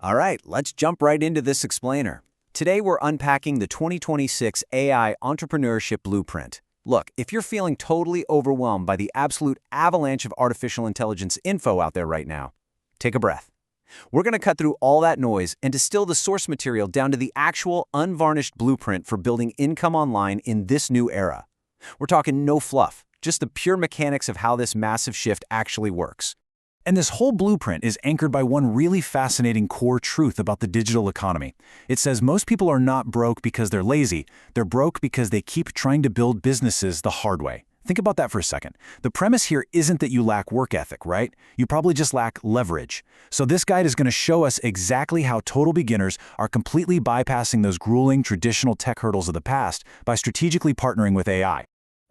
All right, let's jump right into this explainer. Today we're unpacking the 2026 AI Entrepreneurship Blueprint. Look, if you're feeling totally overwhelmed by the absolute avalanche of artificial intelligence info out there right now, take a breath. We're going to cut through all that noise and distill the source material down to the actual unvarnished blueprint for building income online in this new era. We're talking no fluff, just the pure mechanics of how this massive shift actually works. And this whole blueprint is anchored by one really fascinating core truth about the digital economy. It says most people are not broke because they're lazy. They're broke because they keep trying to build businesses the hard way. Think about that for a second. The premise here isn't that you lack work ethic, right? You probably just lack leverage. So this guide is going to show us exactly how total beginners are completely bypassing those grueling traditional tech hurdles of the past by strategically partnering with AI.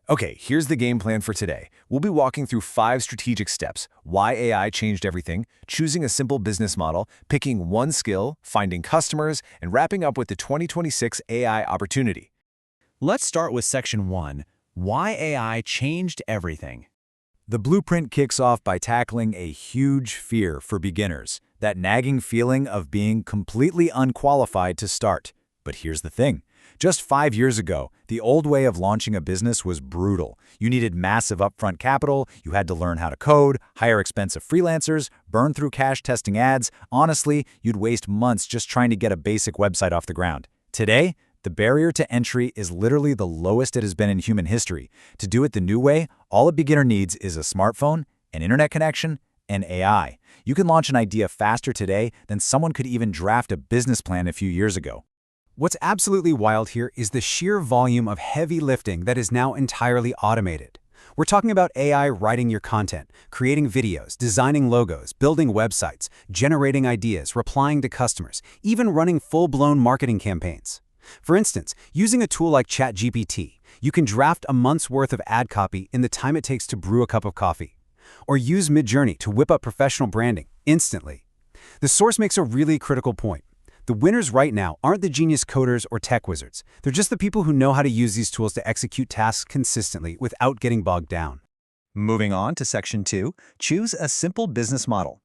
Okay, here's the game plan for today. We'll be walking through 5 strategic steps: why AI changed everything, choosing a simple business model, picking one skill, finding customers, and wrapping up with the 2026 AI opportunity. Let's start with Section 1, Why AI Changed Everything. The blueprint kicks off by tackling a huge fear for beginners, that nagging feeling of being completely unqualified to start. But here's the thing. Just 5 years ago, the old way of launching a business was brutal. You needed massive upfront capital, you had to learn how to code, hire expensive freelancers, burn through cash testing ads. Honestly, you'd waste months just trying to get a basic website off the ground. Today, the barrier to entry is literally the lowest it has been in human history. To do it the new way, all a beginner needs is a smartphone, an internet connection, and AI. You can launch an idea faster today than someone could even draft a business plan a few years ago. What's absolutely wild here is the sheer volume of heavy lifting that is now entirely automated. We're talking about AI writing your content, creating videos, designing logos, building websites, generating ideas, replying to customers, even running full-blown marketing campaigns. For instance, using a tool like ChatGPT, you can draft a month's worth of ad copy in the time it takes to brew a cup of coffee. Or use Midjourney to whip up professional branding instantly. The source makes a really critical point. The winners right now aren't the genius coders or tech wizards. They're just the people who know how to use these tools to execute tasks consistently without getting bogged down. Moving on to Section 2, choose a simple business model.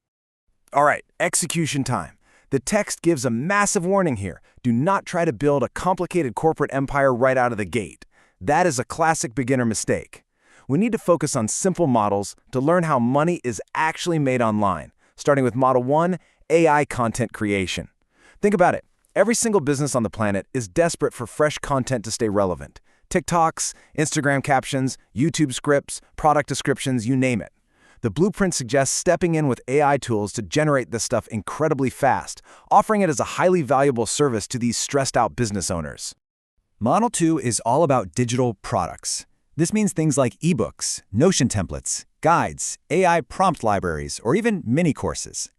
All right, execution time. The text gives a massive warning here. Do not try to build a complicated corporate empire right out of the gate. That is a classic beginner mistake. We need to focus on simple models to learn how money is actually made online, starting with Model 1, AI content creation. Think about it. Every single business on the planet is desperate for fresh content to stay relevant. TikToks, Instagram captions, YouTube scripts, product descriptions, you name it. The blueprint suggests stepping in with AI tools to generate this stuff incredibly fast, offering it as a highly valuable service to these stressed-out business owners. Model 2 is all about digital products. This means things like ebooks, Notion templates, guides, AI prompt libraries, or even mini courses.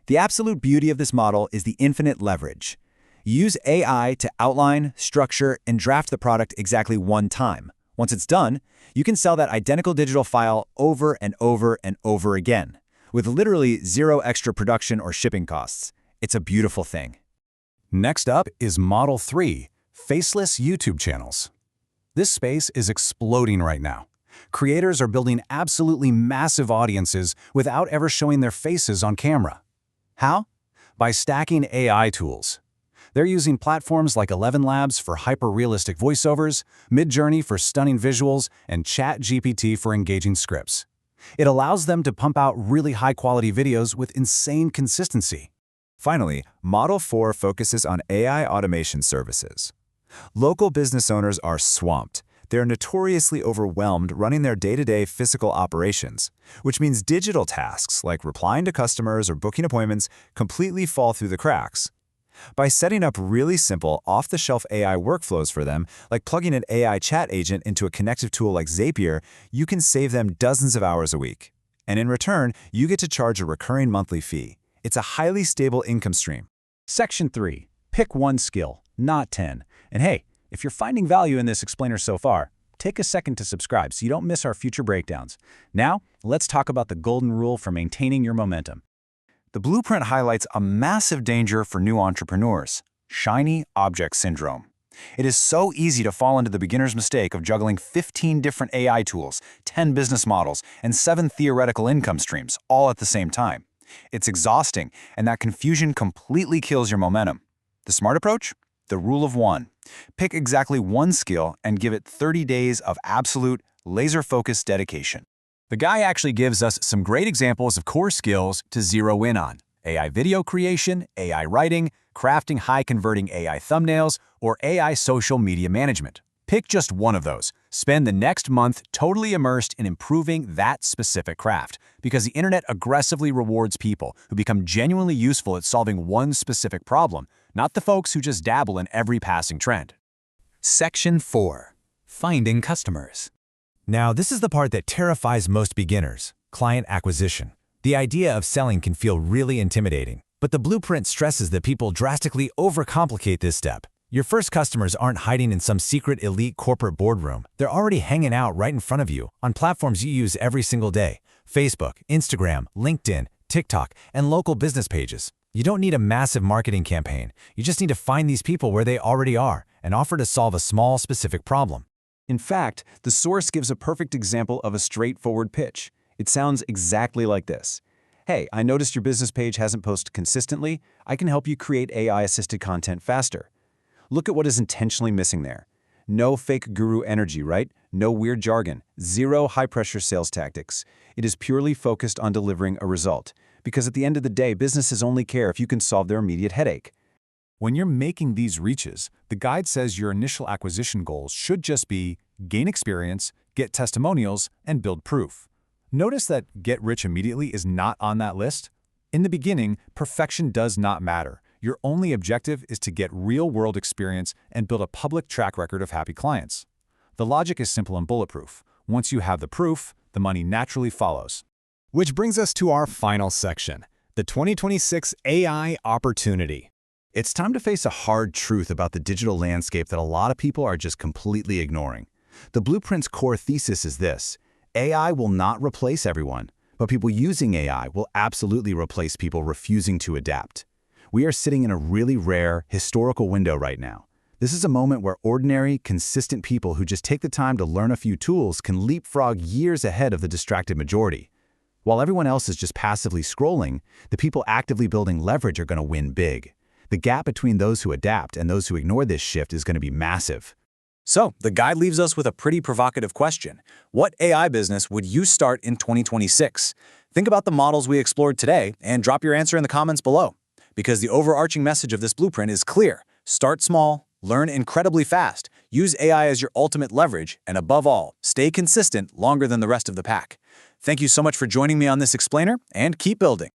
The absolute beauty of this model is the infinite leverage. Use AI to outline, structure, and draft the product exactly one time. Once it's done, you can sell that identical digital file over and over and over again, with literally zero extra production or shipping costs. It's a beautiful thing. Next up is Model 3, Faceless YouTube Channels. This space is exploding right now. Creators are building absolutely massive audiences without ever showing their faces on camera. How? By stacking AI tools. They're using platforms like ElevenLabs for hyper-realistic voiceovers, Midjourney for stunning visuals, and ChatGPT for engaging scripts. It allows them to pump out really high-quality videos with insane consistency. Finally, Model 4 focuses on AI automation services. Local business owners are swamped. They're notoriously overwhelmed running their day-to-day physical operations, which means digital tasks like replying to customers or booking appointments completely fall through the cracks. By setting up really simple, off-the-shelf AI workflows for them, like plugging an AI chat agent into a connective tool like Zapier, you can save them dozens of hours a week. And in return, you get to charge a recurring monthly fee. It's a highly stable income stream. Section 3. Pick one skill, not 10. And hey, if you're finding value in this explainer so far, take a second to subscribe so you don't miss our future breakdowns. Now, let's talk about the golden rule for maintaining your momentum. The blueprint highlights a massive danger for new entrepreneurs: shiny object syndrome. It is so easy to fall into the beginner's mistake of juggling 15 different AI tools, 10 business models, and 7 theoretical income streams, all at the same time. It's exhausting, and that confusion completely kills your momentum. The smart approach? The rule of one. Pick exactly one skill and give it 30 days of absolute, laser-focused dedication. The guy actually gives us some great examples of core skills to zero in on: AI video creation, AI writing, crafting high-converting AI thumbnails, or AI social media management. Pick just one of those. Spend the next month totally immersed in improving that specific craft, because the internet aggressively rewards people who become genuinely useful at solving one specific problem, not the folks who just dabble in every passing trend. Section 4. Finding customers. Now, this is the part that terrifies most beginners: client acquisition. The idea of selling can feel really intimidating, but the blueprint stresses that people drastically overcomplicate this step. Your first customers aren't hiding in some secret elite corporate boardroom. They're already hanging out right in front of you on platforms you use every single day: Facebook, Instagram, LinkedIn, TikTok, and local business pages. You don't need a massive marketing campaign. You just need to find these people where they already are and offer to solve a small, specific problem. In fact, the source gives a perfect example of a straightforward pitch. It sounds exactly like this. Hey, I noticed your business page hasn't posted consistently. I can help you create AI-assisted content faster. Look at what is intentionally missing there. No fake guru energy, right? No weird jargon. Zero high-pressure sales tactics. It is purely focused on delivering a result. Because at the end of the day, businesses only care if you can solve their immediate headache. When you're making these reaches, the guide says your initial acquisition goals should just be gain experience, get testimonials, and build proof. Notice that get rich immediately is not on that list. In the beginning, perfection does not matter. Your only objective is to get real-world experience and build a public track record of happy clients. The logic is simple and bulletproof. Once you have the proof, the money naturally follows. Which brings us to our final section, the 2026 AI opportunity. It's time to face a hard truth about the digital landscape that a lot of people are just completely ignoring. The Blueprint's core thesis is this: AI will not replace everyone, but people using AI will absolutely replace people refusing to adapt. We are sitting in a really rare, historical window right now. This is a moment where ordinary, consistent people who just take the time to learn a few tools can leapfrog years ahead of the distracted majority. While everyone else is just passively scrolling, the people actively building leverage are going to win big. The gap between those who adapt and those who ignore this shift is going to be massive. So, the guide leaves us with a pretty provocative question. What AI business would you start in 2026? Think about the models we explored today and drop your answer in the comments below. Because the overarching message of this blueprint is clear: start small, learn incredibly fast, use AI as your ultimate leverage, and above all, stay consistent longer than the rest of the pack. Thank you so much for joining me on this explainer, and keep building.